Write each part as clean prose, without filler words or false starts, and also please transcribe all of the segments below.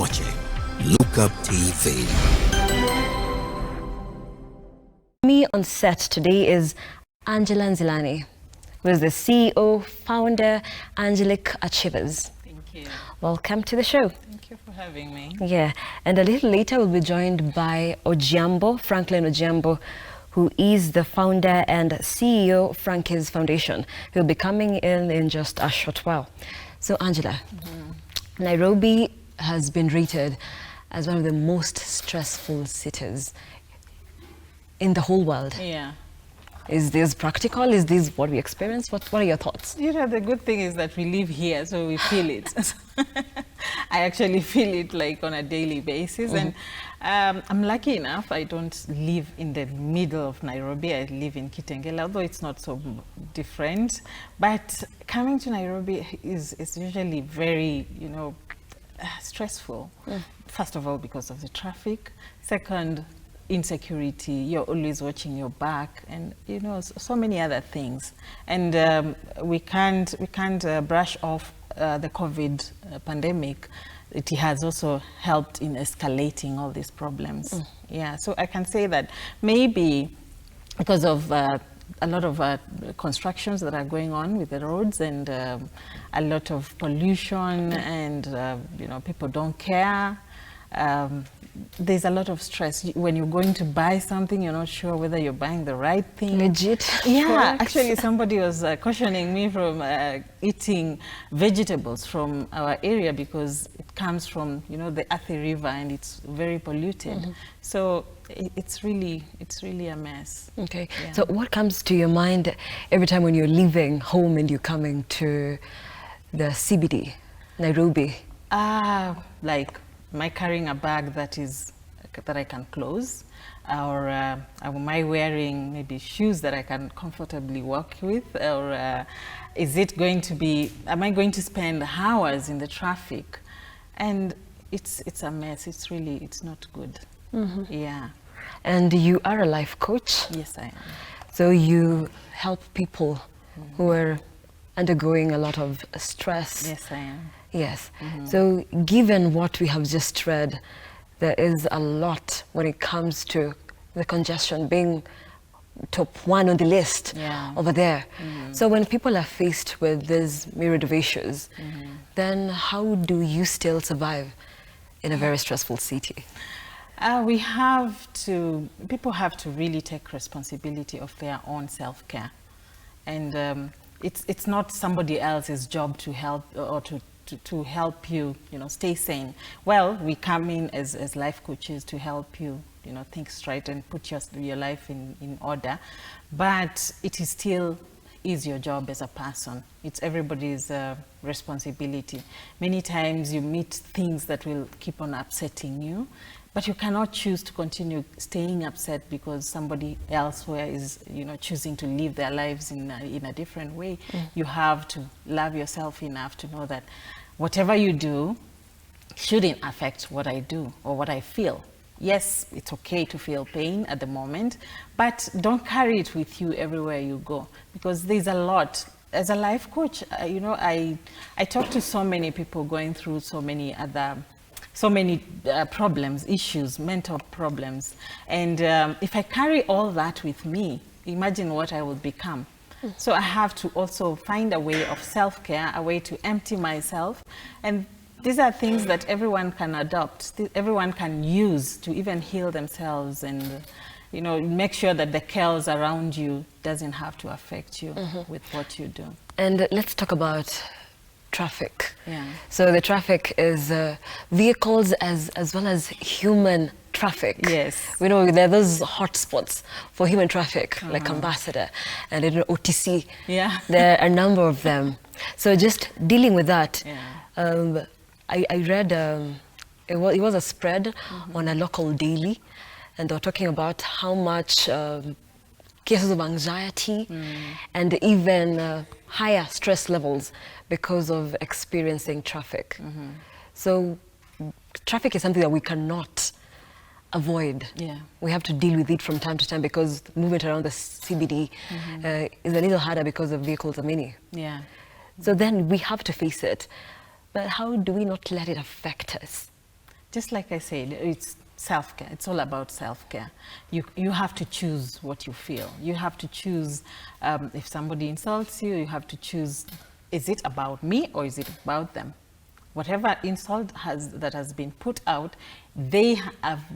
watching Look Up TV. Me on set today is Angela Nzilani, who is the CEO, founder, Angelic Achievers. Thank you. Welcome to the show. Thank you for having me. Yeah, and a little later we'll be joined by Franklin Ojiambo, who is the founder and CEO of Frankie's Foundation. He'll be coming in just a short while. So Angela, Nairobi has been rated as one of the most stressful cities in the whole world. Yeah. Is this practical? Is this what we experience? What are your thoughts? You know, the good thing is that we live here, so we feel it. I actually feel it like on a daily basis. And I'm lucky enough, I don't live in the middle of Nairobi. I live in Kitengela, although it's not so different. But coming to Nairobi is usually very, stressful. First of all, because of the traffic. Second, insecurity. You're always watching your back, and so many other things. And we can't brush off the COVID pandemic. It has also helped in escalating all these problems. Yeah, so I can say that maybe because of a lot of constructions that are going on with the roads, and a lot of pollution, and people don't care. There's a lot of stress. When you're going to buy something, you're not sure whether you're buying the right thing. Legit. Yeah, Correct. actually somebody was cautioning me from eating vegetables from our area because it comes from, the Athi River, and it's very polluted. So it's really a mess. Okay. Yeah. So what comes to your mind every time when you're leaving home and you're coming to the CBD, Nairobi? Like, am I carrying a bag that I can close, or am I wearing maybe shoes that I can comfortably walk with, or am I going to spend hours in the traffic? And it's a mess. It's not good. Yeah. And you are a life coach. Yes, I am. So you help people who are undergoing a lot of stress. Yes, I am. Yes. So given what we have just read, there is a lot when it comes to the congestion being top one on the list over there. So when people are faced with these myriad of issues, then how do you still survive in a very stressful city? People have to really take responsibility of their own self-care. And it's not somebody else's job to help or to help you, stay sane. Well, we come in as life coaches to help you, think straight and put your life in order. But it is your job as a person. It's everybody's responsibility. Many times you meet things that will keep on upsetting you, but you cannot choose to continue staying upset because somebody elsewhere is, choosing to live their lives in a different way. You have to love yourself enough to know that whatever you do shouldn't affect what I do or what I feel. Yes, it's okay to feel pain at the moment, but don't carry it with you everywhere you go, because there's a lot. As a life coach, I talk to so many people going through so many problems, issues, mental problems. And if I carry all that with me, imagine what I will become. So I have to also find a way of self-care, a way to empty myself. And these are things that everyone can adopt, everyone can use to even heal themselves, and make sure that the chaos around you doesn't have to affect you with what you do. And let's talk about traffic. Yeah. So the traffic is vehicles as well as human traffic. Yes. We know there are those hotspots for human traffic, like Ambassador and OTC. Yeah. There are a number of them. So just dealing with that, I read it was a spread on a local daily, and they were talking about how much cases of anxiety and even higher stress levels because of experiencing traffic. So traffic is something that we cannot avoid. Yeah. We have to deal with it from time to time because movement around the CBD is a little harder because the vehicles are many. Yeah. So then we have to face it. But how do we not let it affect us? just like I said, it's self-care. It's all about self-care. You have to choose what you feel. You have to choose, if somebody insults you, you have to choose, is it about me or is it about them? Whatever insult that has been put out, they're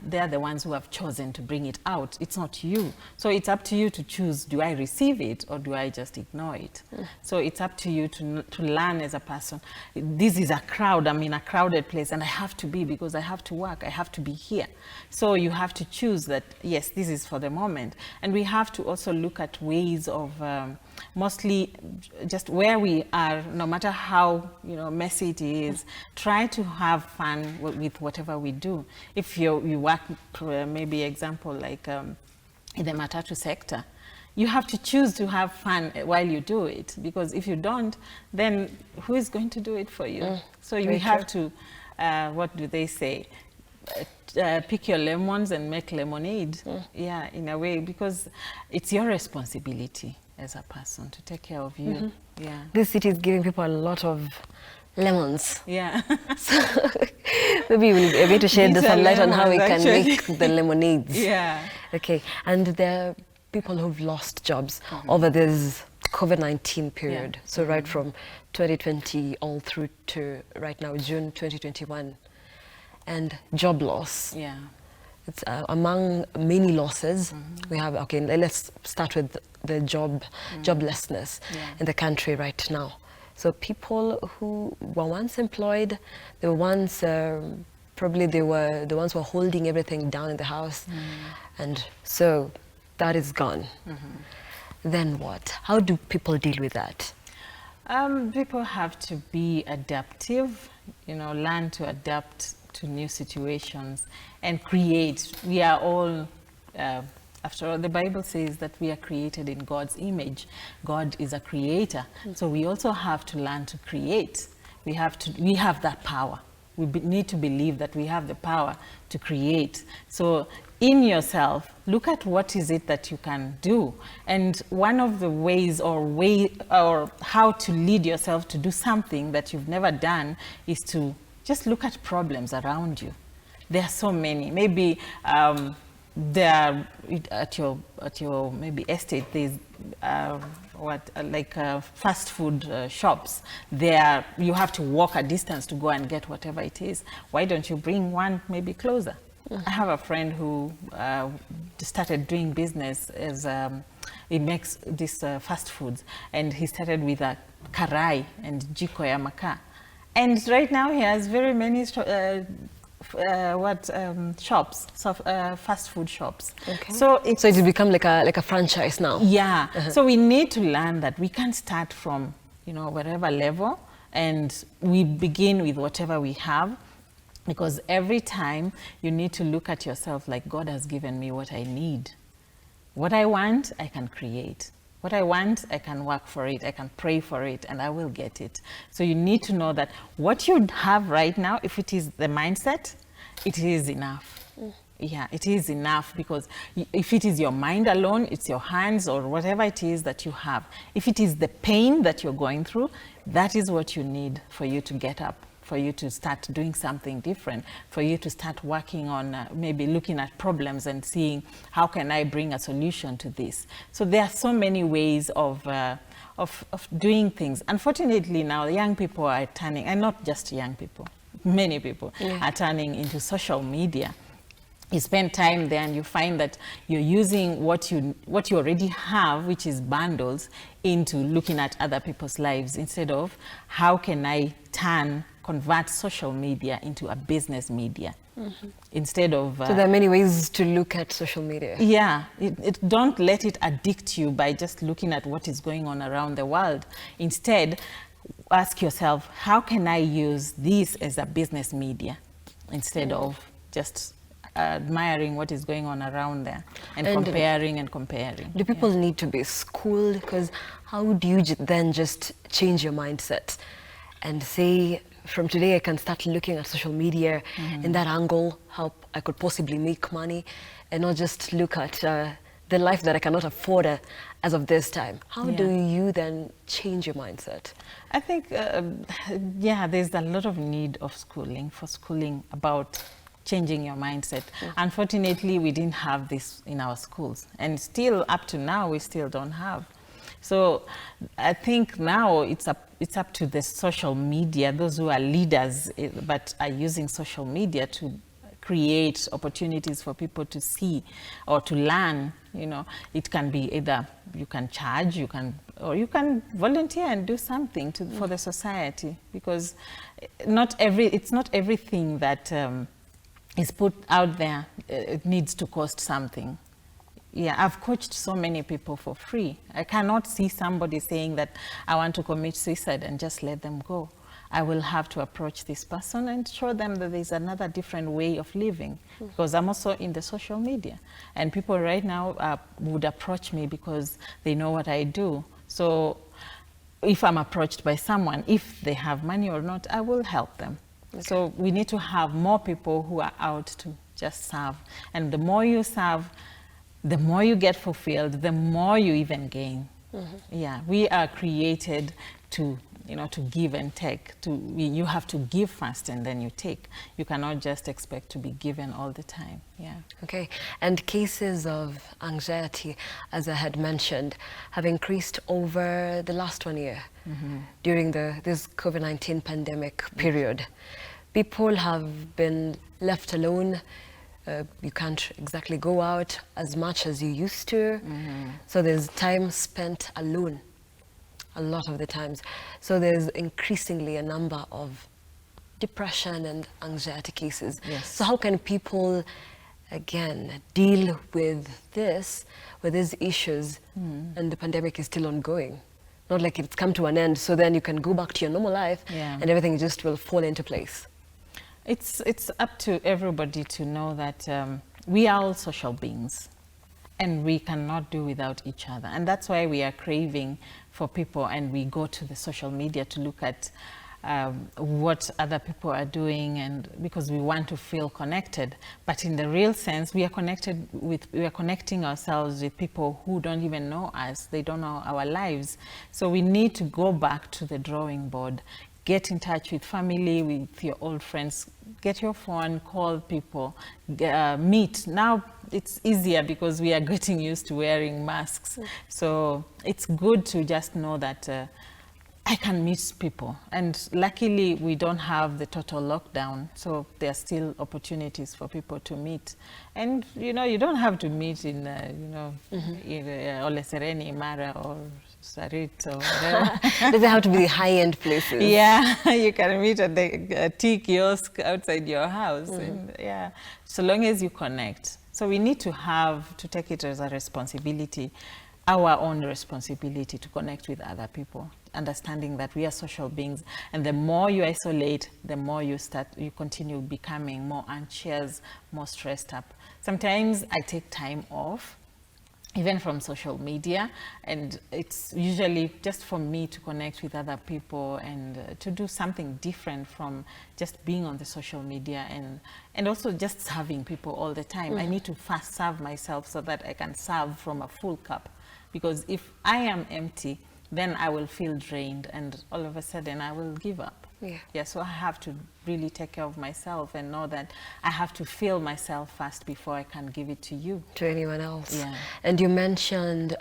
the ones who have chosen to bring it out. It's not you. So it's up to you to choose, do I receive it or do I just ignore it? So it's up to you to learn as a person. This is a crowd, I'm in a crowded place and I have to be, because I have to work, I have to be here. So you have to choose that, yes, this is for the moment. And we have to also look at ways of mostly just where we are, no matter how messy it is, try to have fun with whatever we do. If you work, maybe example like in the matatu sector, you have to choose to have fun while you do it, because if you don't, then who is going to do it for you? So you have to, what do they say? Pick your lemons and make lemonade. Yeah, in a way, because it's your responsibility as a person to take care of you. Yeah. This city is giving people a lot of lemons. Yeah. So maybe we'll be able to shed some light on how we can make the lemonades. Yeah. Okay. And there are people who've lost jobs over this COVID-19 period. So right from 2020 all through to right now, June 2021. And job loss. Yeah. It's among many losses. We have, okay, let's start with the joblessness in the country right now. So people who were once employed, they were once, probably they were the ones who were holding everything down in the house. And so that is gone. Then what? How do people deal with that? People have to be adaptive, learn to adapt to new situations and create. We are all, after all, the Bible says that we are created in God's image. God is a creator. So we also have to learn to create. We have that power. We need to believe that we have the power to create. So in yourself, look at what is it that you can do. And one of the ways or how to lead yourself to do something that you've never done is to just look at problems around you. There are so many. Maybe there are at your maybe estate. There's fast food shops. There you have to walk a distance to go and get whatever it is. Why don't you bring one maybe closer? I have a friend who started doing business as he makes this fast foods, and he started with a karai and jiko ya makaa. And right now he has very many shops, fast food shops. Okay. So it's become like a franchise now. Yeah. So we need to learn that we can start from whatever level, and we begin with whatever we have, because every time you need to look at yourself like, God has given me what I need. What I want, I can create. What I want, I can work for it, I can pray for it, and I will get it. So you need to know that what you have right now, if it is the mindset, it is enough. Yeah, it is enough, because if it is your mind alone, it's your hands or whatever it is that you have. If it is the pain that you're going through, that is what you need for you to get up, for you to start doing something different, for you to start working on maybe looking at problems and seeing how can I bring a solution to this. So there are so many ways of doing things. Unfortunately now young people are turning, and not just young people, many people are turning into social media. You spend time there and you find that you're using what you already have, which is bundles, into looking at other people's lives, instead of how can I convert social media into a business media. Instead of... so there are many ways to look at social media. Yeah, don't let it addict you by just looking at what is going on around the world. Instead, ask yourself, how can I use this as a business media, instead of just admiring what is going on around there and comparing. Do people need to be schooled? Because how do you then just change your mindset and say, from today I can start looking at social media in that angle, how I could possibly make money, and not just look at the life that I cannot afford as of this time? How do you then change your mindset? I think, there's a lot of need of schooling about changing your mindset. Unfortunately, we didn't have this in our schools, and still up to now, we still don't have. So I think now it's up to the social media, those who are leaders but are using social media to create opportunities for people to see or to learn. You know, it can be either you can charge, or you can volunteer and do something for the society, because it's not everything that is put out there. It needs to cost something. Yeah, I've coached so many people for free. I cannot see somebody saying that I want to commit suicide and just let them go. I will have to approach this person and show them that there's another different way of living, because I'm also in the social media, and people right now would approach me because they know what I do. So if I'm approached by someone, if they have money or not, I will help them. Okay. So we need to have more people who are out to just serve, and the more you serve, the more you get fulfilled, the more you even gain. Yeah, we are created to, to give and take. You have to give first and then you take. You cannot just expect to be given all the time. Yeah. Okay. And cases of anxiety, as I had mentioned, have increased over the last 1 year during this COVID-19 pandemic period. People have been left alone. You can't exactly go out as much as you used to. So there's time spent alone, a lot of the times. So there's increasingly a number of depression and anxiety cases. Yes. So how can people, again, deal with these issues, and the pandemic is still ongoing? Not like it's come to an end, so then you can go back to your normal life, and everything just will fall into place. It's up to everybody to know that we are all social beings, and we cannot do without each other. And that's why we are craving for people, and we go to the social media to look at what other people are doing, and because we want to feel connected. But in the real sense, we are connecting ourselves with people who don't even know us. They don't know our lives. So we need to go back to the drawing board. Get in touch with family, with your old friends. Get your phone, call people, meet. Now it's easier because we are getting used to wearing masks. So it's good to just know that I can meet people. And luckily we don't have the total lockdown, so there are still opportunities for people to meet. And you don't have to meet in Ole Sereni, Mara, or Sarit, or whatever. Does it have to be high-end places? Yeah, you can meet at the tea kiosk outside your house. And, yeah, so long as you connect. So we need to take it as a responsibility, our own responsibility, to connect with other people, understanding that we are social beings, and the more you isolate, the more you continue becoming more anxious, more stressed up. Sometimes I take time off, even from social media, and it's usually just for me to connect with other people and to do something different from just being on the social media, and also just serving people all the time. I need to first serve myself so that I can serve from a full cup, because if I am empty, then I will feel drained, and all of a sudden I will give up. Yeah, so I have to really take care of myself and know that I have to fill myself first before I can give it to you. To anyone else. Yeah. And you mentioned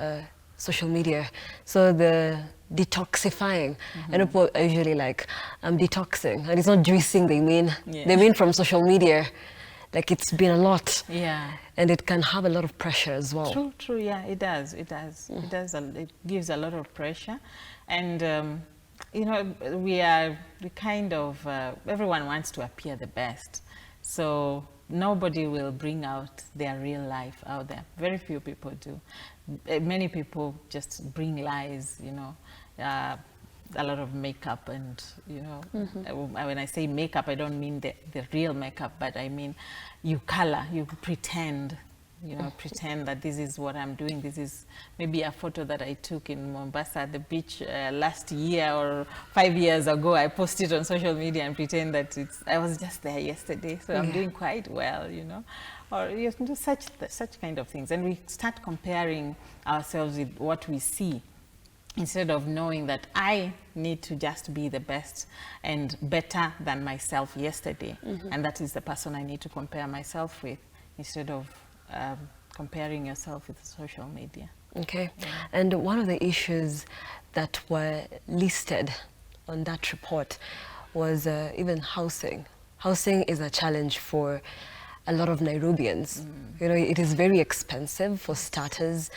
social media, so the detoxifying. I know people are usually like, I'm detoxing, and it's not juicing they mean. They mean from social media. Like, it's been a lot. Yeah. And it can have a lot of pressure as well. True, yeah, it does. It gives a lot of pressure. And everyone wants to appear the best. So nobody will bring out their real life out there. Very few people do. Many people just bring lies, a lot of makeup, and when I say makeup, I don't mean the real makeup, but I mean you pretend, pretend that this is what I'm doing. This is maybe a photo that I took in Mombasa at the beach last year or 5 years ago. I posted on social media and pretend that I was just there yesterday, so I'm doing quite well, or you do such kind of things. And we start comparing ourselves with what we see. instead of knowing that I need to just be the best and better than myself yesterday. And that is the person I need to compare myself with, instead of comparing yourself with social media. Okay. And one of the issues that were listed on that report was even housing. Housing is a challenge for a lot of Nairobians. You know, it is very expensive for starters,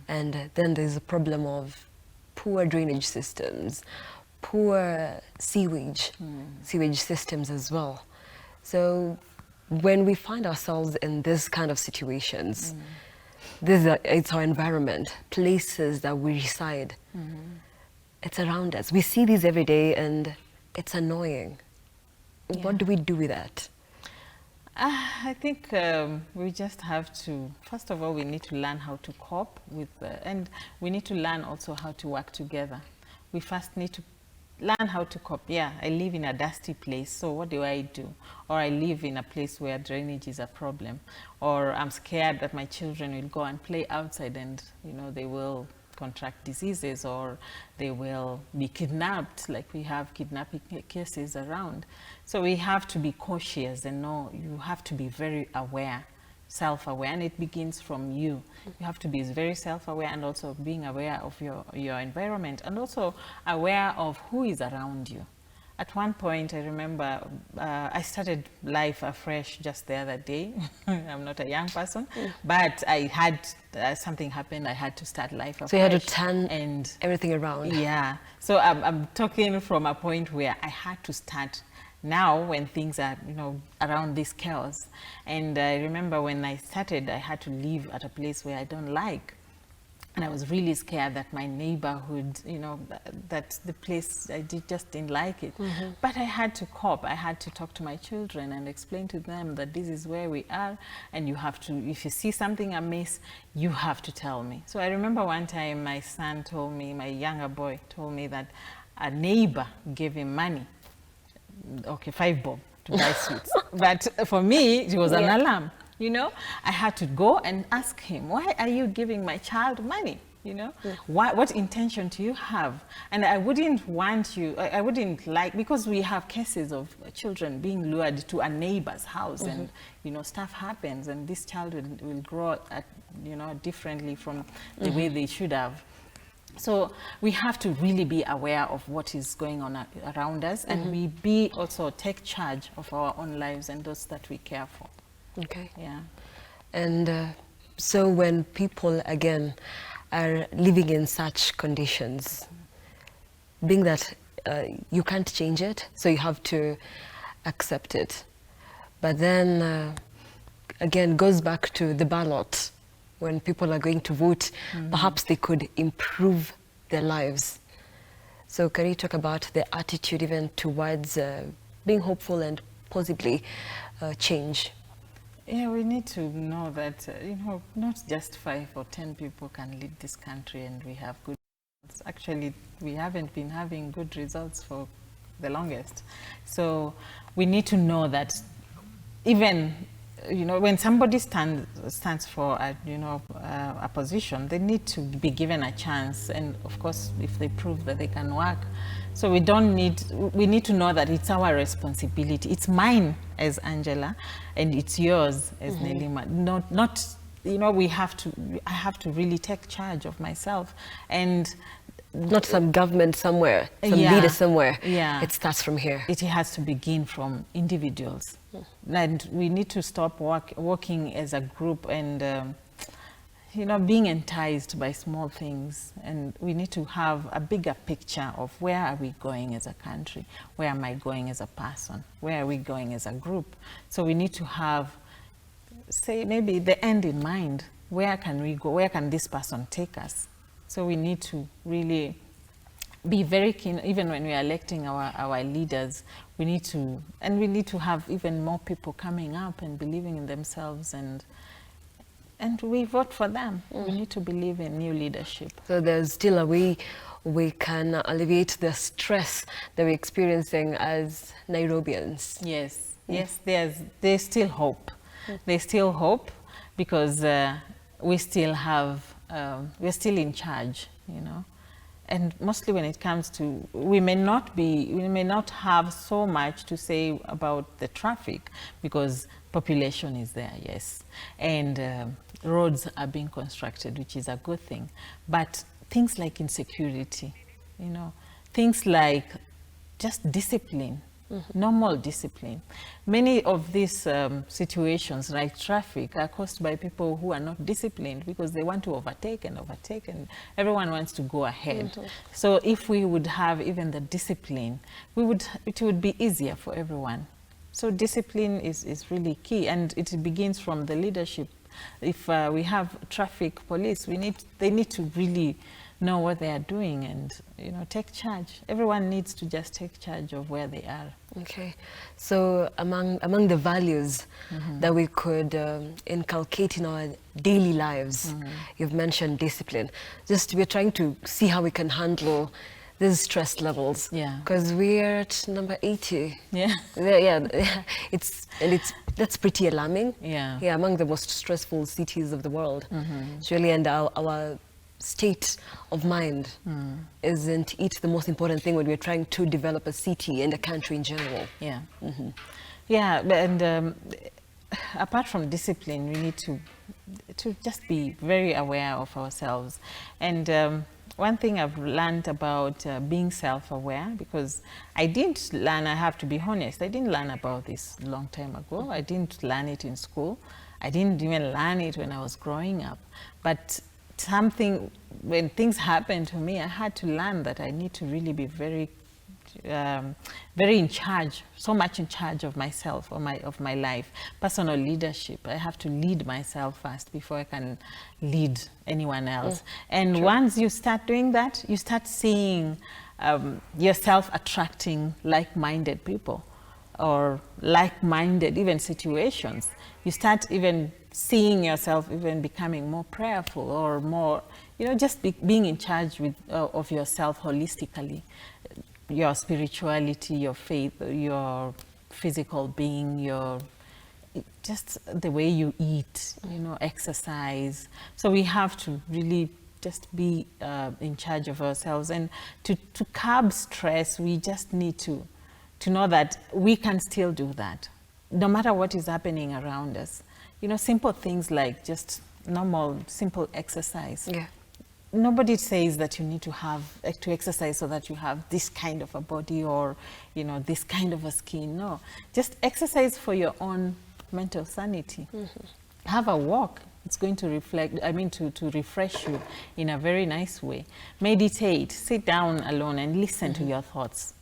and then there's a problem of poor drainage systems, poor sewage systems as well. So when we find ourselves in this kind of situations, it's our environment, places that we reside. It's around us. We see these every day, and it's annoying. What do we do with that? I think we just have to, first of all, we need to learn how to cope with, and we need to learn also how to work together. We first need to learn how to cope. Yeah, I live in a dusty place, so what do I do? Or I live in a place where drainage is a problem. Or I'm scared that my children will go and play outside and, you know, they will contract diseases, or they will be kidnapped, like we have kidnapping cases around. So we have to be cautious and know, you have to be very aware, self-aware, and it begins from you. You have to be very self-aware, and also being aware of your environment, and also aware of who is around you. At one point, I remember I started life afresh just the other day. I'm not a young person, but I had something happen. I had to start life afresh. So you had to turn everything around. Yeah. So I'm talking from a point where I had to start now, when things are, you know, around this chaos. And I remember when I started, I had to live at a place where I don't like. And I was really scared that my neighborhood, you know, that the place, I just didn't like it. But I had to cope. I had to talk to my children and explain to them that this is where we are, and you have to, if you see something amiss, you have to tell me. So I remember one time my son told me, my younger boy told me that a neighbor gave him money, okay, 5 bob, to buy sweets. But for me, it was an alarm. You know, I had to go and ask him, why are you giving my child money? You know, what intention do you have? And I wouldn't want you, I wouldn't like, because we have cases of children being lured to a neighbor's house, and, you know, stuff happens, and this child will grow, you know, differently from the way they should have. So we have to really be aware of what is going on around us, and we also take charge of our own lives and those that we care for. Okay. Yeah. And so when people, again, are living in such conditions, being that you can't change it, so you have to accept it. But then, again, goes back to the ballot. When people are going to vote, perhaps they could improve their lives. So can you talk about the attitude even towards being hopeful and possibly change? Yeah, we need to know that, you know, not just 5 or 10 people can lead this country and we have good results. Actually, we haven't been having good results for the longest. So we need to know that even, you know, when somebody stands for a, you know, a position, they need to be given a chance. And of course, if they prove that they can work. So we need to know that it's our responsibility. It's mine as Angela, and it's yours as Nelima. Not, you know, I have to really take charge of myself. And not some government somewhere, some leader somewhere. Yeah. It starts from here. It has to begin from individuals. And we need to stop working as a group and, you know, being enticed by small things. And we need to have a bigger picture of where are we going as a country? Where am I going as a person? Where are we going as a group? So we need to have, say, maybe the end in mind. Where can we go? Where can this person take us? So we need to really be very keen, even when we are electing our leaders, we need to have even more people coming up and believing in themselves, and we vote for them. We need to believe in new leadership. So there's still a way we can alleviate the stress that we're experiencing as Nairobians. Yes, yes, there's still hope. There's still hope because we still have, we're still in charge, you know. and mostly when it comes to, we may not have so much to say about the traffic because population is there, yes, and roads are being constructed, which is a good thing. But things like insecurity, you know, things like just discipline, normal discipline. Many of these situations like traffic are caused by people who are not disciplined because they want to overtake and everyone wants to go ahead. So if we would have even the discipline, it would be easier for everyone. So discipline is really key, and it begins from the leadership. If we have traffic police, they need to really know what they are doing and, you know, take charge. Everyone needs to just take charge of where they are. Okay, so among the values that we could inculcate in our daily lives, you've mentioned discipline. Just we're trying to see how we can handle these stress levels. Yeah. Because we're at number 80. Yeah. Yeah, that's pretty alarming. Yeah. Yeah, among the most stressful cities of the world. Surely, and our state of mind isn't it the most important thing when we're trying to develop a city and a country in general? Yeah. Yeah, and apart from discipline, we need to just be very aware of ourselves. And one thing I've learned about being self-aware, because I didn't learn, I have to be honest, I didn't learn about this a long time ago. I didn't learn it in school. I didn't even learn it when I was growing up. But when things happened to me, I had to learn that I need to really be very in charge, so much in charge of myself, of my life. Personal leadership. I have to lead myself first before I can lead anyone else. And once you start doing that, you start seeing yourself attracting like-minded people or like-minded even situations. You start even seeing yourself even becoming more prayerful or more, you know, just being in charge of yourself holistically. Your spirituality, your faith, your physical being, just the way you eat, you know, exercise. So we have to really just be in charge of ourselves. And to curb stress, we just need to know that we can still do that, no matter what is happening around us. You know, simple things like just normal, simple exercise. Yeah. Nobody says that you need to exercise so that you have this kind of a body or, you know, this kind of a skin. No, just exercise for your own mental sanity. Have a walk. It's going to to refresh you in a very nice way. Meditate, sit down alone and listen to your thoughts.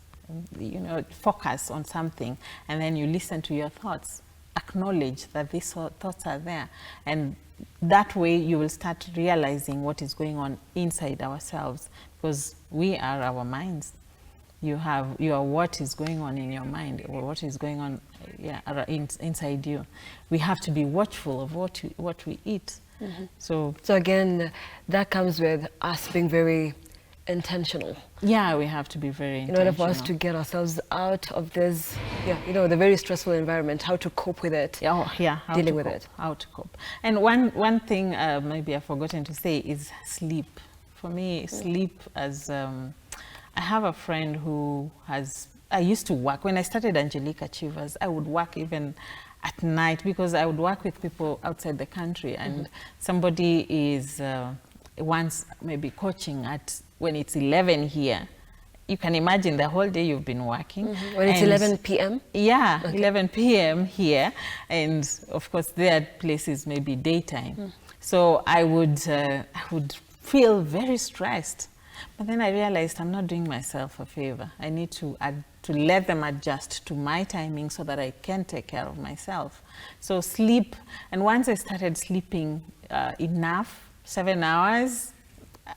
You know, focus on something and then you listen to your thoughts. Acknowledge that these thoughts are there, and that way you will start realizing what is going on inside ourselves, because we are our minds. You are what is going on in your mind, or what is going on inside you. We have to be watchful of what we eat. So again, that comes with us being very intentional. Yeah, we have to be very intentional. In order for us to get ourselves out of this, you know, the very stressful environment, how to cope with it. Dealing with it. How to cope. And one thing maybe I've forgotten to say is sleep. For me, sleep, as I have a friend who I used to work, when I started Angelique Achievers, I would work even at night because I would work with people outside the country, and somebody is once maybe coaching when it's 11 here. You can imagine the whole day you've been working. When it's 11 p.m.? Yeah, okay. 11 p.m. here. And of course, their places may be daytime. So I would feel very stressed. But then I realized I'm not doing myself a favor. I need to let them adjust to my timing so that I can take care of myself. So sleep, and once I started sleeping enough, 7 hours,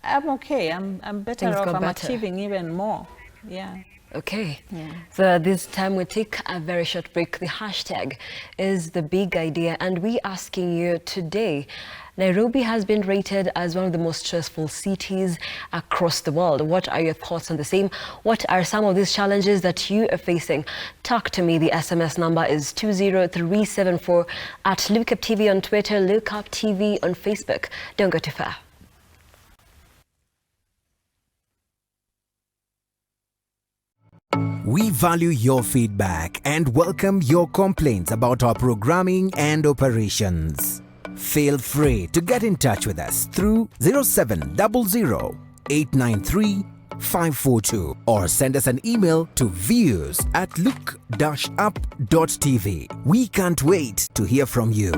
I'm okay. I'm better off. I'm achieving even more. Yeah. Okay. Yeah. So this time we take a very short break. The hashtag is the big idea, and we asking you today, Nairobi has been rated as one of the most stressful cities across the world. What are your thoughts on the same? What are some of these challenges that you are facing? Talk to me. The SMS number is 20374 at Lookup TV on Twitter, Lookup TV on Facebook. Don't go too far. We value your feedback and welcome your complaints about our programming and operations. Feel free to get in touch with us through 0700 893 542 or send us an email to views@look-up.tv. We can't wait to hear from you.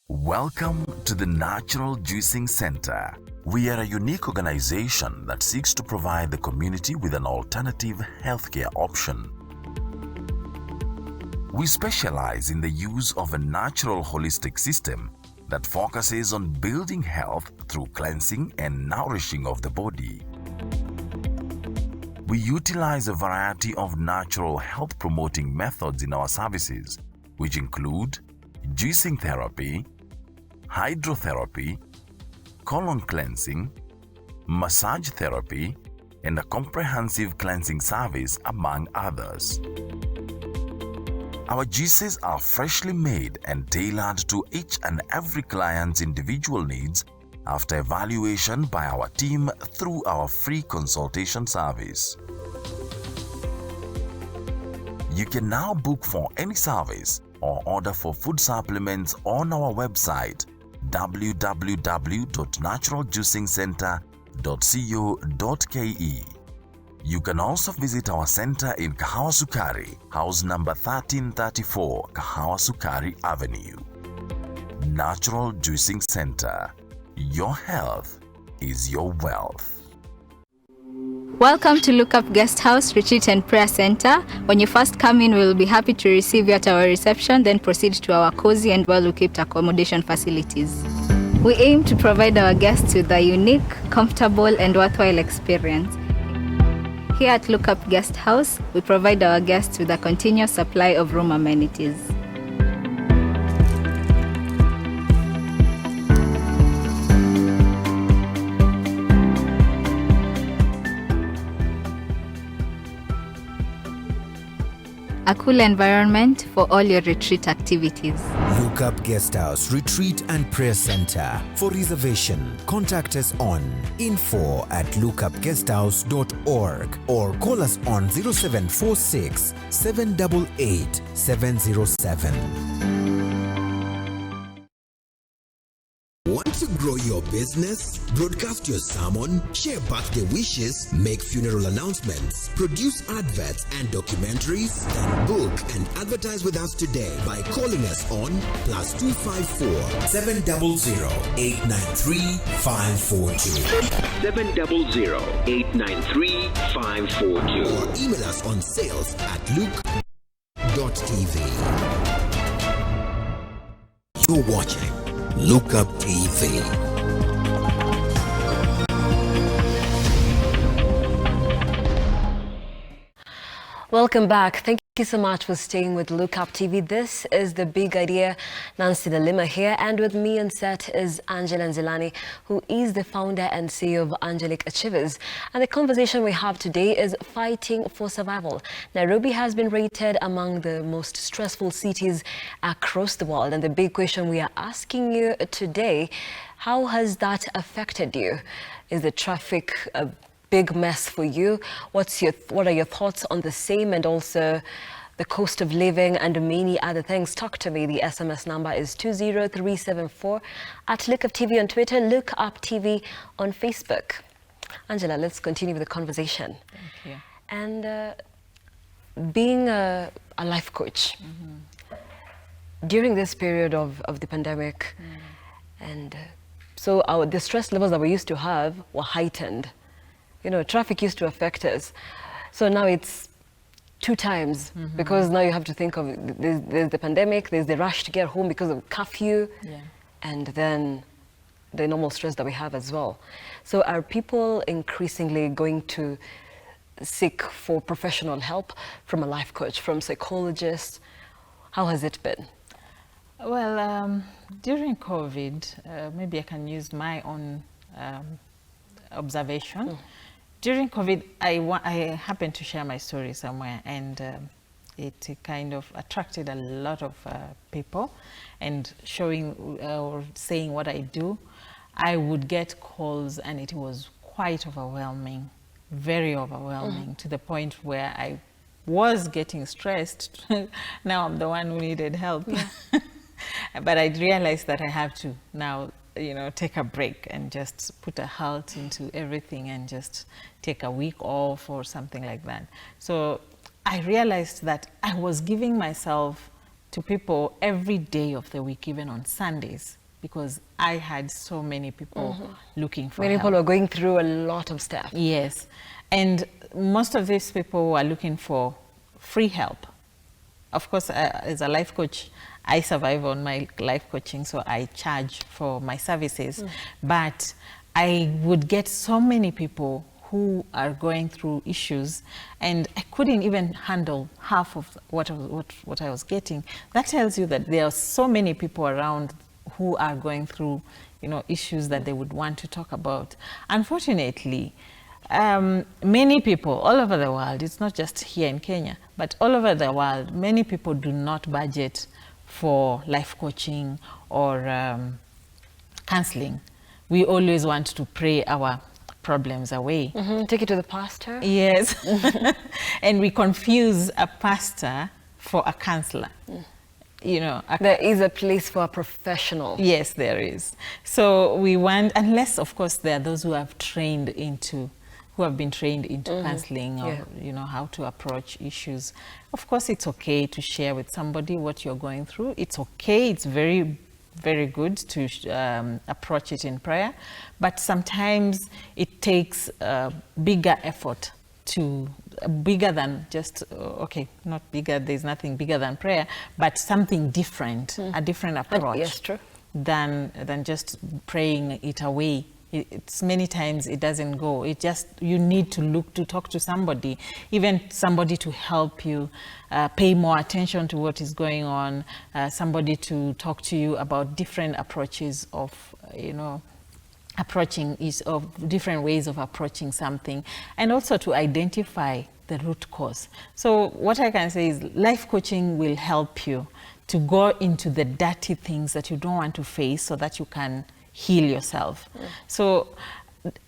Welcome to the Natural Juicing Center. We are a unique organization that seeks to provide the community with an alternative healthcare option. We specialize in the use of a natural holistic system that focuses on building health through cleansing and nourishing of the body. We utilize a variety of natural health promoting methods in our services, which include juicing therapy, hydrotherapy, colon cleansing, massage therapy, and a comprehensive cleansing service, among others. Our juices are freshly made and tailored to each and every client's individual needs after evaluation by our team through our free consultation service. You can now book for any service or order for food supplements on our website www.naturaljuicingcenter.co.ke. You can also visit our center in Kahawa Sukari, house number 1334, Kahawa Sukari Avenue. Natural Juicing Center. Your health is your wealth. Welcome to Look Up Guest House Retreat and Prayer Center. When you first come in, we will be happy to receive you at our reception, then proceed to our cozy and well-equipped accommodation facilities. We aim to provide our guests with a unique, comfortable, and worthwhile experience. Here at Look Up Guest House, we provide our guests with a continuous supply of room amenities. A cool environment for all your retreat activities. Look Up Guest House Retreat and Prayer Center. For reservation, contact us on info@lookupguesthouse.org or call us on 0746 788 707. Want to grow your business? Broadcast your sermon, share birthday wishes, make funeral announcements, produce adverts and documentaries? Then book and advertise with us today by calling us on +254 700 893 542 700 893 542 or email us on sales@look.tv. You're watching Look Up TV. Welcome back. Thank you so much for staying with Look Up TV. This is The Big Idea. Nancy Dalima here, and with me on set is Angela Nzilani, who is the founder and CEO of Angelic Achievers. And the conversation we have today is fighting for survival. Nairobi has been rated among the most stressful cities across the world. And the big question we are asking you today, how has that affected you? Is the traffic a big mess for you? What are your thoughts on the same, and also the cost of living and many other things? Talk to me. The SMS number is 20374 at Look Up TV on Twitter, Look Up TV on Facebook. Angela, let's continue with the conversation. Thank you. And being a life coach, during this period of the pandemic, and so the stress levels that we used to have were heightened. You know, traffic used to affect us. So now it's 2 times, because now you have to think of, there's the pandemic, there's the rush to get home because of curfew, and then the normal stress that we have as well. So are people increasingly going to seek for professional help from a life coach, from psychologists? How has it been? Well, during COVID, maybe I can use my own observation. During COVID, I happened to share my story somewhere, and it kind of attracted a lot of people, and showing or saying what I do, I would get calls, and it was quite overwhelming, very overwhelming, to the point where I was getting stressed. Now I'm the one who needed help. Yeah. But I realized that I have to now, take a break and just put a halt into everything and just take a week off or something like that. So I realized that I was giving myself to people every day of the week, even on Sundays, because I had so many people looking for help. Many people are going through a lot of stuff. Yes. And most of these people were looking for free help. Of course, as a life coach, I survive on my life coaching, so I charge for my services. But I would get so many people who are going through issues, and I couldn't even handle half of what I was getting. That tells you that there are so many people around who are going through, issues that they would want to talk about. Unfortunately, many people all over the world, it's not just here in Kenya, but all over the world, many people do not budget for life coaching or counseling. We always want to pray our problems away. Take it to the pastor. Yes. And we confuse a pastor for a counselor. There is a place for a professional. Yes, there is. So we want, unless of course there are those who have been trained into counseling, or how to approach issues. Of course, it's okay to share with somebody what you're going through. It's okay. It's very, very good to approach it in prayer. But sometimes it takes bigger effort bigger than just, not bigger, there's nothing bigger than prayer, but something different, a different approach. Yes, true. Than just praying it away. It's many times it doesn't go. You need to talk to somebody, even somebody to help you, pay more attention to what is going on, somebody to talk to you about different approaches of, different ways of approaching something, and also to identify the root cause. So what I can say is life coaching will help you to go into the dirty things that you don't want to face so that you can heal yourself. So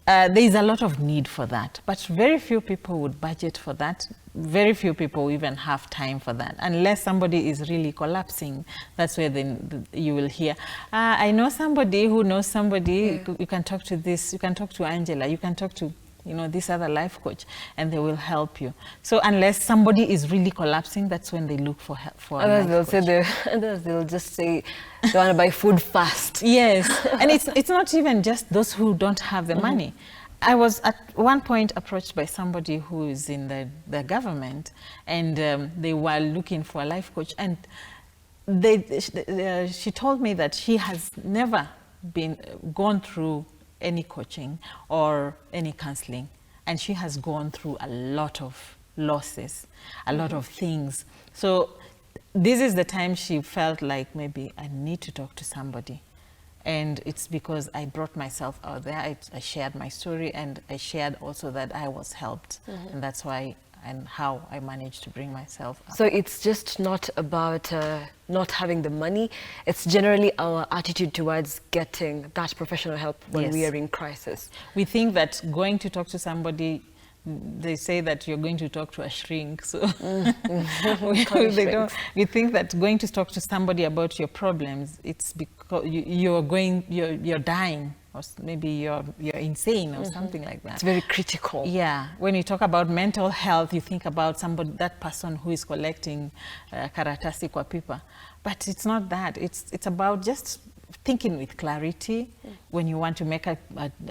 there is a lot of need for that, but very few people would budget for that. Very few people even have time for that, unless somebody is really collapsing. That's where then you will hear, I know somebody who knows somebody. You can talk to this, you can talk to Angela, you can talk to this other life coach, and they will help you. So unless somebody is really collapsing, that's when they look for help. Others they'll just say they want to buy food fast. Yes, and it's not even just those who don't have the money. I was at one point approached by somebody who is in the government, and they were looking for a life coach, and she told me that she has never gone through any coaching or any counseling, and she has gone through a lot of losses, a lot of things. So this is the time she felt like maybe I need to talk to somebody. And it's because I brought myself out there. I shared my story, and I shared also that I was helped. And that's why and how I managed to bring myself up. So it's just not about not having the money. It's generally our attitude towards getting that professional help when we are in crisis. We think that going to talk to somebody, they say that you're going to talk to a shrink. So we think that going to talk to somebody about your problems, it's because you're dying, or maybe you're insane or something like that. It's very critical. Yeah. When you talk about mental health, you think about that person who is collecting karatasi kwa pipa. But it's not that. It's about just thinking with clarity. When you want to make a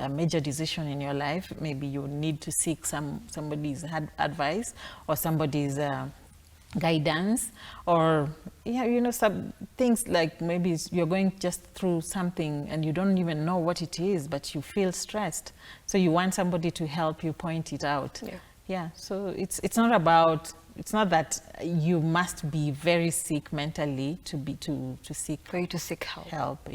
major decision in your life, maybe you need to seek somebody's advice or somebody's guidance, or some things like maybe you're going just through something and you don't even know what it is, but you feel stressed, so you want somebody to help you point it out. So it's not that you must be very sick mentally to seek help.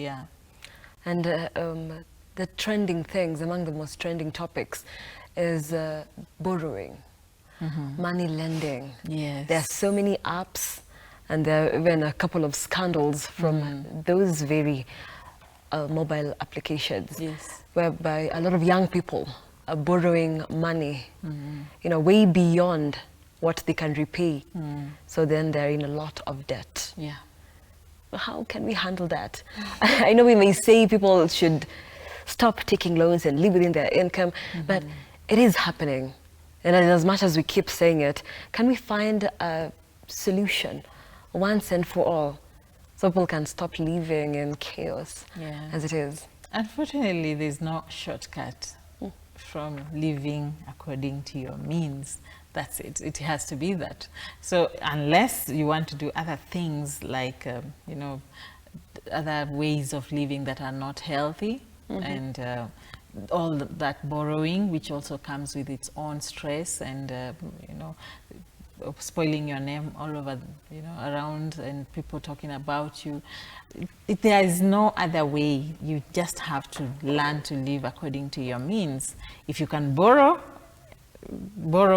And the trending things, among the most trending topics, is borrowing. money lending. Yes. There are so many apps, and there are even a couple of scandals from those very mobile applications, Yes. whereby a lot of young people are borrowing money, way beyond what they can repay. So then they're in a lot of debt. Yeah. How can we handle that? I know we may say people should stop taking loans and live within their income, but it is happening. And as much as we keep saying it, can we find a solution once and for all so people can stop living in chaos as it is? Unfortunately, there's no shortcut from living according to your means. That's it. It has to be that. So unless you want to do other things like, other ways of living that are not healthy, and all that borrowing, which also comes with its own stress and, spoiling your name all over, around, and people talking about you. There is no other way. You just have to learn to live according to your means. If you can borrow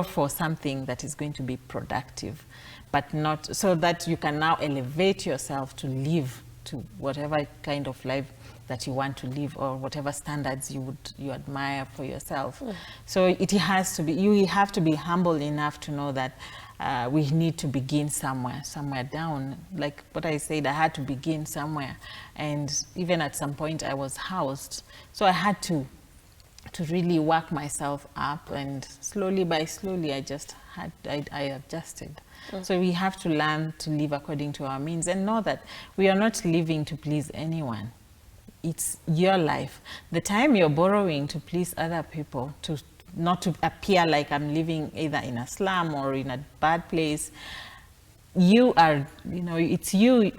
for something that is going to be productive, but not so that you can now elevate yourself to live to whatever kind of life that you want to live, or whatever standards you admire for yourself. So it has to be, you have to be humble enough to know that we need to begin somewhere down. Like what I said, I had to begin somewhere, and even at some point I was housed, so I had to really work myself up, and slowly by slowly I adjusted. So we have to learn to live according to our means, and know that we are not living to please anyone. It's your life. The time you're borrowing to please other people, not to appear like I'm living either in a slum or in a bad place, you are, it's you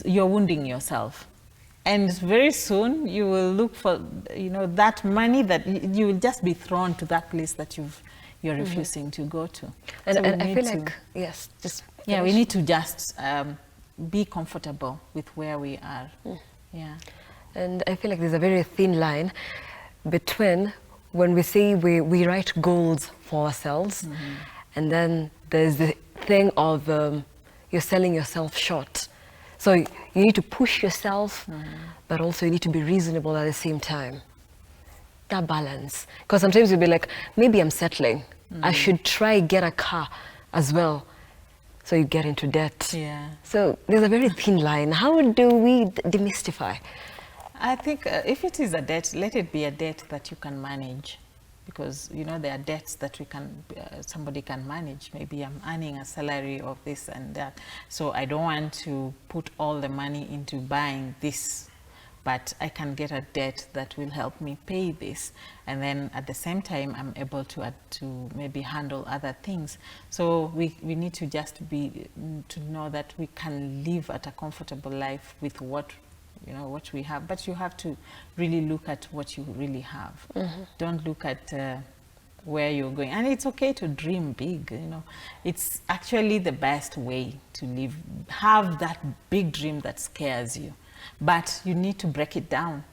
you're wounding yourself. And very soon you will look for, that money that you will just be thrown to that place that you're refusing to go to. And, So and I feel like, yes, just we finish. need to just be comfortable with where we are. Yeah. And I feel like there's a very thin line between when we say we write goals for ourselves, and then there's the thing of you're selling yourself short. So you need to push yourself, but also you need to be reasonable at the same time. That balance. Because sometimes you'll be like, maybe I'm settling. I should try get a car as well. So you get into debt. Yeah. So there's a very thin line. How do we demystify? I think if it is a debt, let it be a debt that you can manage, because there are debts that somebody can manage. Maybe I'm earning a salary of this and that, so I don't want to put all the money into buying this, but I can get a debt that will help me pay this, and then at the same time I'm able to maybe handle other things. So we need to just to know that we can live at a comfortable life with what we have, but you have to really look at what you really have. Don't look at where you're going. And it's okay to dream big, It's actually the best way to live. Have that big dream that scares you, but you need to break it down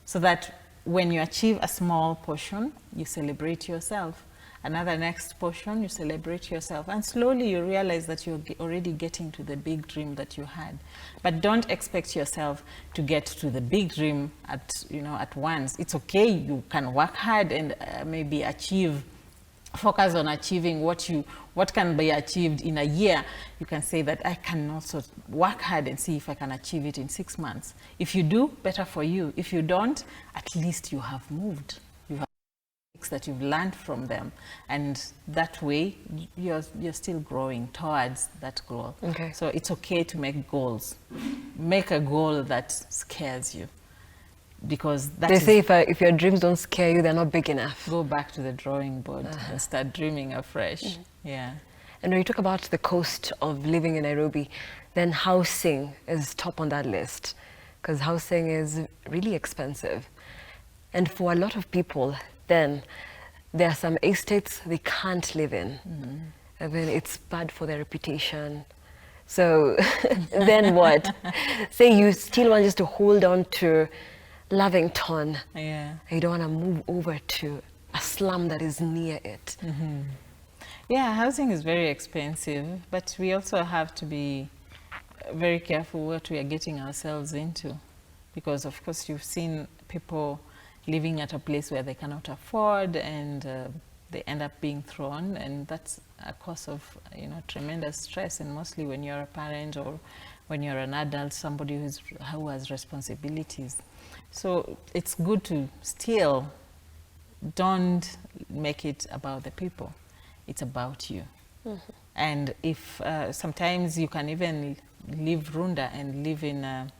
so that when you achieve a small portion, you celebrate yourself. Another next portion, you celebrate yourself, and slowly you realize that you're already getting to the big dream that you had. But don't expect yourself to get to the big dream at once. It's okay, you can work hard and maybe focus on achieving what can be achieved in a year. You can say that I can also work hard and see if I can achieve it in 6 months. If you do, better for you. If you don't, at least you have moved. That you've learned from them, and that way you're still growing towards that goal. Okay. So it's okay to make goals. Make a goal that scares you, because They say if your dreams don't scare you, they're not big enough. Go back to the drawing board and start dreaming afresh. Yeah. And when you talk about the cost of living in Nairobi, then housing is top on that list, because housing is really expensive. And for a lot of people, then there are some estates they can't live in. I mean, it's bad for their reputation. So then what? Say you still want just to hold on to Lavington. Yeah. You don't want to move over to a slum that is near it. Yeah, housing is very expensive, but we also have to be very careful what we are getting ourselves into, because of course you've seen people living at a place where they cannot afford, and they end up being thrown, and that's a cause of, you know, tremendous stress, and mostly when you're a parent or when you're an adult, somebody who has responsibilities. So it's good to still don't make it about the people. It's about you. And if sometimes you can even leave Runda and live in,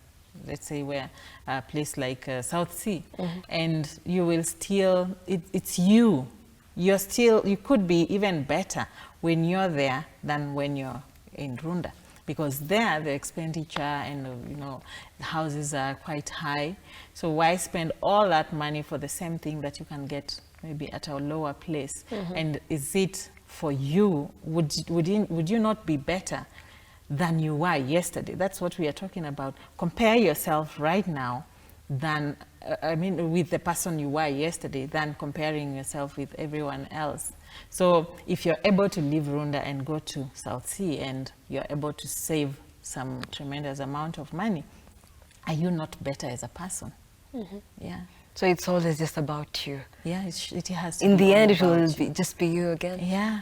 let's say, where a place like South Sea, and you will still, it's you. You're still, you could be even better when you're there than when you're in Runda, because there the expenditure and you know, the houses are quite high. So why spend all that money for the same thing that you can get maybe at a lower place? And is it for you? Would you not be better than you were yesterday? That's what we are talking about. Compare yourself right now than I mean with the person you were yesterday, than comparing yourself with everyone else. So if you're able to leave Runda and go to South Sea, and you're able to save some tremendous amount of money, are you not better as a person? Yeah. So it's always just about you. Yeah, it has to In be the all end, it will about you. just be you again. Yeah.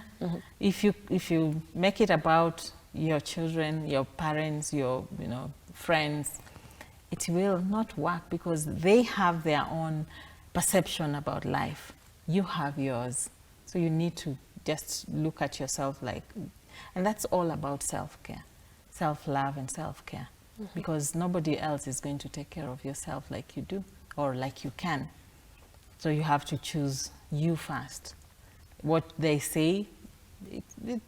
If you make it about your children, your parents, your friends, it will not work, because they have their own perception about life. You have yours. So you need to just look at yourself like, and that's all about self-care, self-love and self-care, because nobody else is going to take care of yourself like you do or like you can. So you have to choose you first. What they say,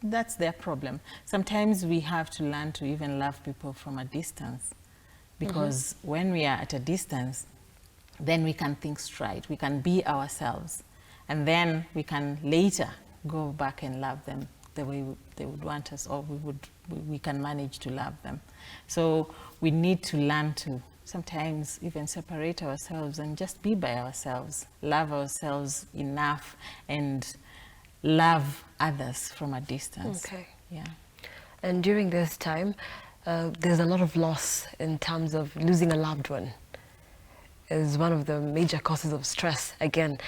that's their problem. Sometimes we have to learn to even love people from a distance, because when we are at a distance, then we can think straight, we can be ourselves, and then we can later go back and love them the way they would want us, or we can manage to love them. So we need to learn to sometimes even separate ourselves and just be by ourselves, love ourselves enough, and love others from a distance. Okay. Yeah. And during this time, there's a lot of loss in terms of losing a loved one. Is one of the major causes of stress, again,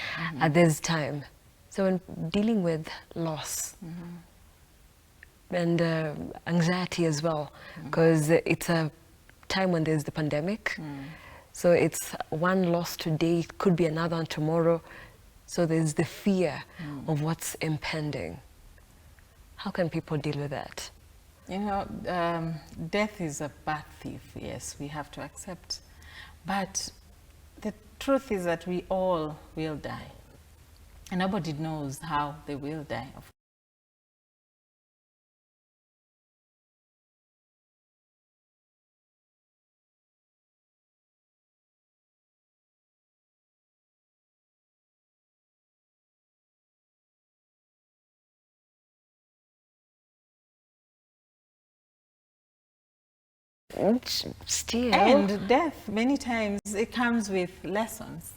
at this time. So when dealing with loss and anxiety as well, because it's a time when there's the pandemic. So it's one loss today, it could be another one tomorrow. So there's the fear of what's impending. How can people deal with that? You know, death is a bad thief, yes, we have to accept. But the truth is that we all will die. And nobody knows how they will die. Still. And death, many times, it comes with lessons.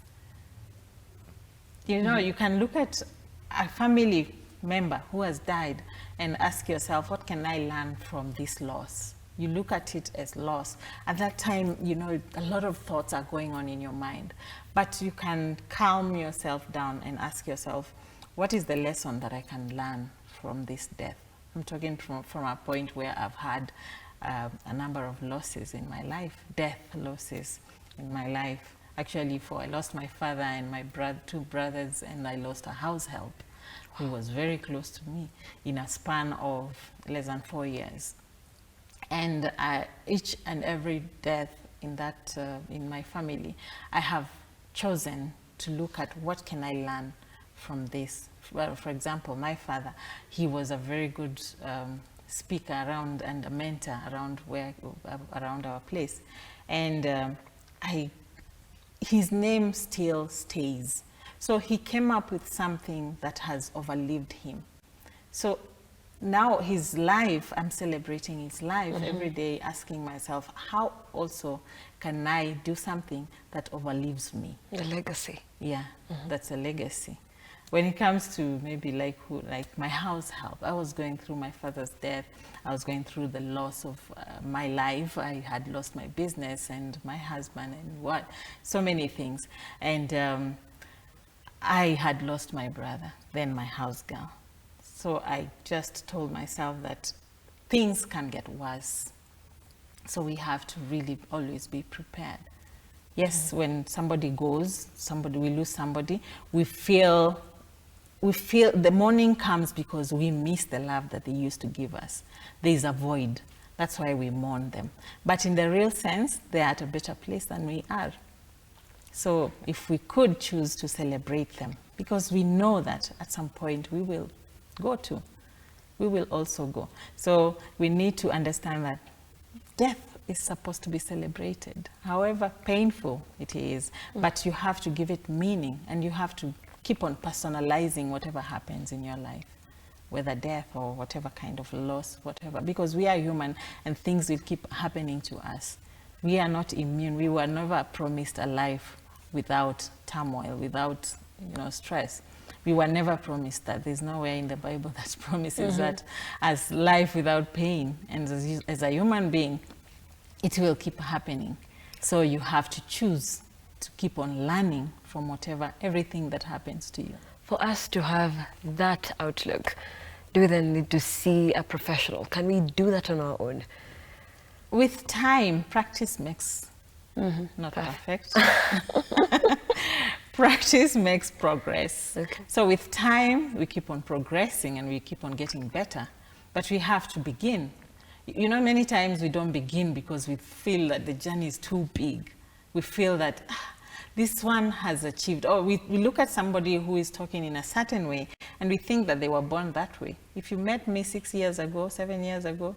You know, you can look at a family member who has died and ask yourself, what can I learn from this loss? You look at it as loss. At that time, you know, a lot of thoughts are going on in your mind. But you can calm yourself down and ask yourself, what is the lesson that I can learn from this death? I'm talking from a point where I've had a number of losses in my life, death losses in my life. Actually, I lost my father and my two brothers, and I lost a house help who was very close to me in a span of less than 4 years. And each and every death in that in my family, I have chosen to look at what can I learn from this. Well, for example, my father, he was a very good speaker around and a mentor around around our place, and his name still stays. So he came up with something that has overlived him. So now his life, I'm celebrating his life every day, asking myself, how also can I do something that overlives me? The legacy. Yeah, that's a legacy. when it comes to maybe like my house help, I was going through my father's death. I was going through the loss of my life. I had lost my business and my husband and so many things. And I had lost my brother, then my house girl. So I just told myself that things can get worse. So we have to really always be prepared. Yes, when somebody goes, we lose somebody, we feel the mourning comes because we miss the love that they used to give us. There's a void. That's why we mourn them. But in the real sense, they're at a better place than we are. So if we could choose to celebrate them, because we know that at some point we will also go. So we need to understand that death is supposed to be celebrated, however painful it is, but you have to give it meaning, and you have to keep on personalizing whatever happens in your life, whether death or whatever kind of loss, whatever, because we are human and things will keep happening to us. We are not immune. We were never promised a life without turmoil, without stress. We were never promised that. There's nowhere in the Bible that promises that as life without pain. And as a human being, it will keep happening. So you have to choose to keep on learning from everything that happens to you. For us to have that outlook, do we then need to see a professional? Can we do that on our own? With time, practice makes not perfect. Practice makes progress. Okay. So with time, we keep on progressing and we keep on getting better. But we have to begin. Many times we don't begin because we feel that the journey is too big. We feel that this one has achieved, or we look at somebody who is talking in a certain way and we think that they were born that way. If you met me 6 years ago, 7 years ago,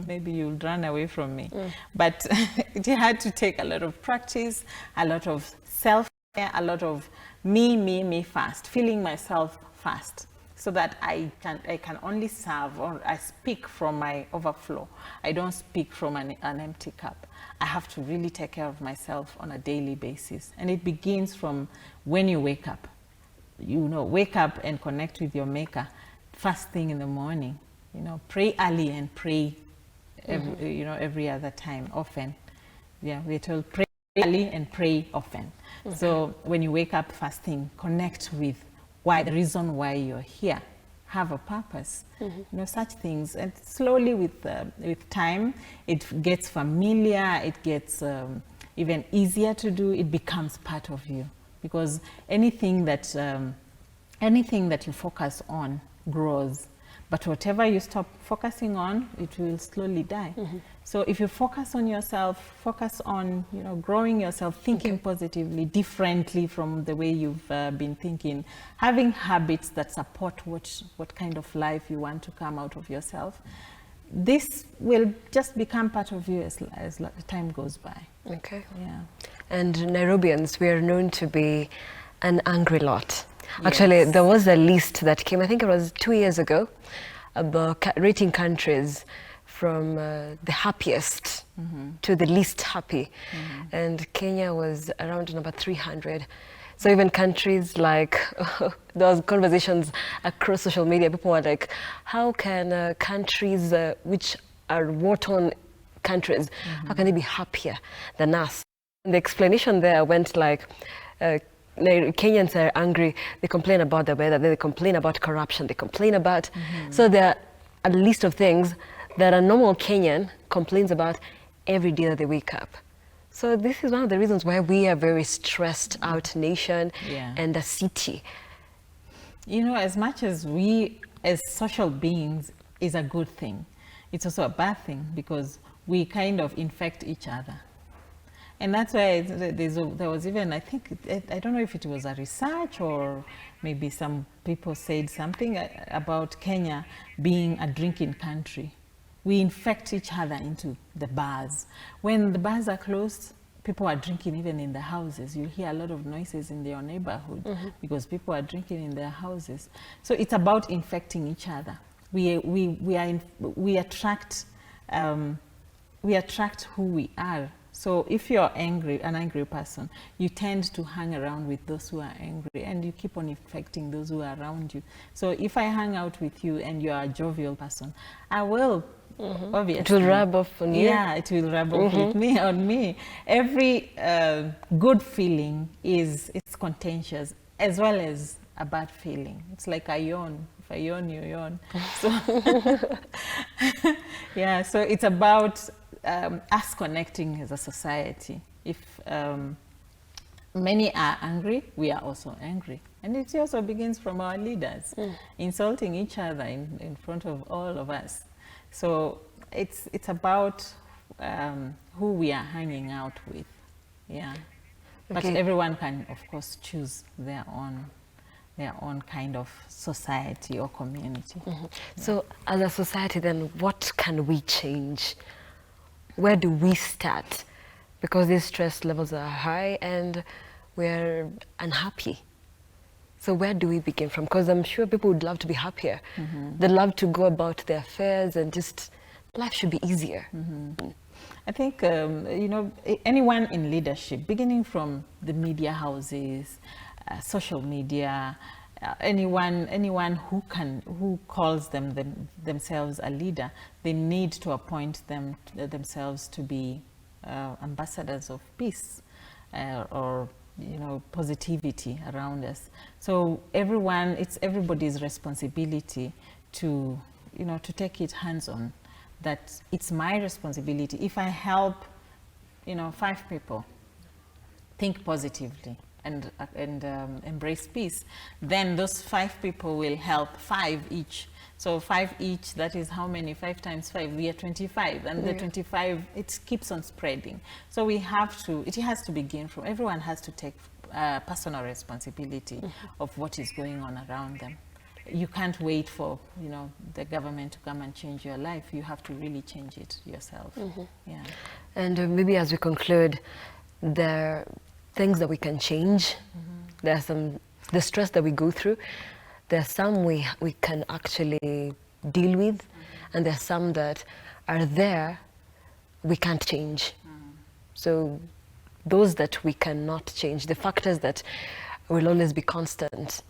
maybe you'll run away from me. But it had to take a lot of practice, a lot of self-care, a lot of me first, feeling myself first, so that I can only serve, or I speak from my overflow. I don't speak from an empty cup. I have to really take care of myself on a daily basis. And it begins from when you wake up. Wake up and connect with your maker first thing in the morning. Pray early and pray every other time, often. Yeah, we're told pray early and pray often. So when you wake up first thing, connect with the reason why you're here. Have a purpose. Such things. And slowly with time, it gets familiar, it gets even easier to do, it becomes part of you. Because anything that you focus on grows. But whatever you stop focusing on, it will slowly die. So if you focus on yourself, focus on growing yourself, thinking positively, differently from the way you've been thinking, having habits that support what kind of life you want to come out of yourself, this will just become part of you as time goes by. Okay. Yeah. And Nairobians, we are known to be an angry lot. Actually, there was a list that came, I think it was 2 years ago, about rating countries from the happiest to the least happy. And Kenya was around number 300. So even countries like, there was conversations across social media, people were like, how can countries which are war-torn countries, how can they be happier than us? And the explanation there went like, Kenyans are angry, they complain about the weather, they complain about corruption, they complain about, so there are a list of things that a normal Kenyan complains about every day that they wake up. So this is one of the reasons why we are very stressed out nation and a city. As much as we as social beings is a good thing, it's also a bad thing because we kind of infect each other. And that's why there was even, I think, I don't know if it was a research or maybe some people said something about Kenya being a drinking country. We infect each other into the bars. When the bars are closed, people are drinking even in the houses. You hear a lot of noises in your neighborhood because people are drinking in their houses. So it's about infecting each other. We attract who we are. So if you're angry, an angry person, you tend to hang around with those who are angry, and you keep on affecting those who are around you. So if I hang out with you and you are a jovial person, I will obviously. It will rub off on you. Yeah, it will rub off with me, on me. Every good feeling it's contagious, as well as a bad feeling. It's like a yawn. If I yawn, you yawn. So yeah, so it's about us connecting as a society. If many are angry, we are also angry. And it also begins from our leaders, insulting each other in front of all of us. So it's about who we are hanging out with, yeah. But everyone can, of course, choose their own kind of society or community. So as a society, then, what can we change? Where do we start? Because these stress levels are high and we're unhappy. So where do we begin from? Because I'm sure people would love to be happier. They'd love to go about their affairs, and just life should be easier. I think, you know, anyone in leadership, beginning from the media houses, social media, anyone who calls themselves a leader, they need to appoint themselves to be ambassadors of peace, or you know, positivity around us. So it's everybody's responsibility to, you know, to take it hands-on. That it's my responsibility. If I help, you know, 5 people think positively and embrace peace, then those 5 people will help 5 each. So 5 each, that is how many? 5 times 5, we are 25. And the 25, it keeps on spreading. So we have to, it has to begin from, everyone has to take personal responsibility of what is going on around them. You can't wait for, you know, the government to come and change your life. You have to really change it yourself. Yeah. And maybe as we conclude, there are things that we can change. There are the stress that we go through. There are some we can actually deal with, and there are some that are there we can't change. So those that we cannot change, the factors that will always be constant,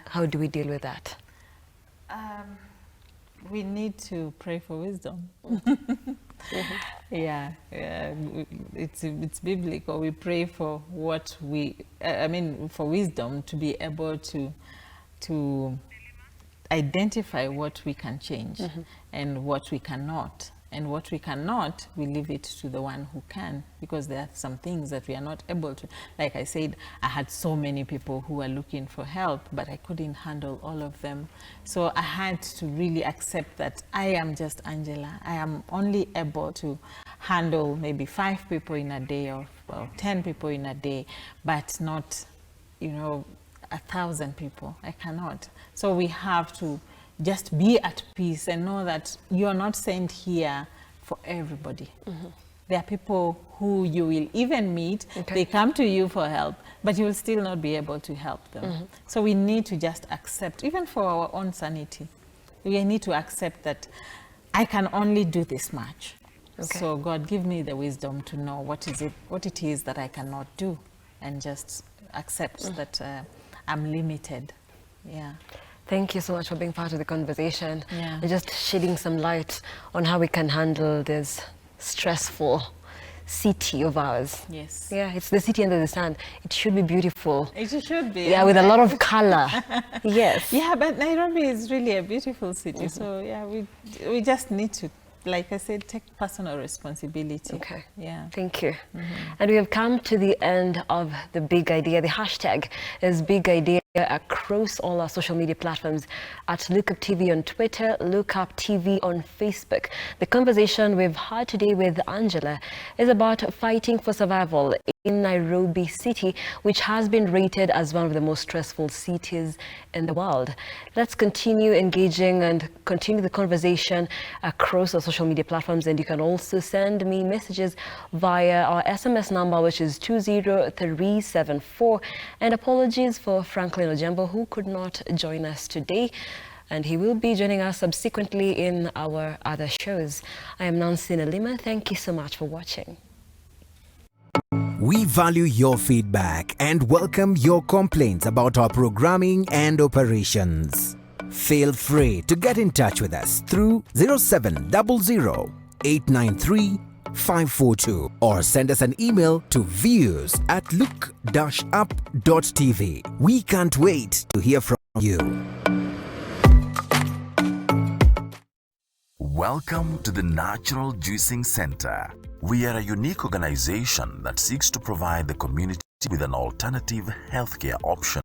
how do we deal with that? We need to pray for wisdom. Yeah, it's biblical. We pray for what for wisdom, to be able to identify what we can change and what we cannot. And what we cannot, we leave it to the one who can, because there are some things that we are not able to. Like I said, I had so many people who were looking for help, but I couldn't handle all of them. So I had to really accept that I am just Angela. I am only able to handle maybe 5 people in a day, or 10 people in a day, but not, you know, 1,000 people. I cannot. So we have to just be at peace and know that you are not sent here for everybody. There are people who you will even meet, they come to you for help, but you will still not be able to help them. So we need to just accept, even for our own sanity, we need to accept that I can only do this much. So God, give me the wisdom to know what it is that I cannot do, and just accept that I'm limited. Yeah. Thank you so much for being part of the conversation, and just shedding some light on how we can handle this stressful city of ours. Yes. Yeah, it's the city under the sun. It should be beautiful. It should be. Yeah, with a lot of color. Yes. Yeah, but Nairobi is really a beautiful city. So yeah, we just need to, like I said, take personal responsibility. Okay. Yeah. Thank you. And we have come to the end of the Big Idea. The hashtag is Big Idea across all our social media platforms at Lookup TV on Twitter, Lookup TV on Facebook. The conversation we've had today with Angela is about fighting for survival in Nairobi City, which has been rated as one of the most stressful cities in the world. Let's continue engaging and continue the conversation across our social media platforms, and you can also send me messages via our SMS number, which is 20374. And apologies for Franklin Ojembo, who could not join us today, and he will be joining us subsequently in our other shows. I am Nancy Nalima. Thank you so much for watching. We value your feedback and welcome your complaints about our programming and operations. Feel free to get in touch with us through 0700 893 542 or send us an email to views@look-up.tv. We can't wait to hear from you. Welcome to the Natural Juicing Center. We are a unique organization that seeks to provide the community with an alternative healthcare option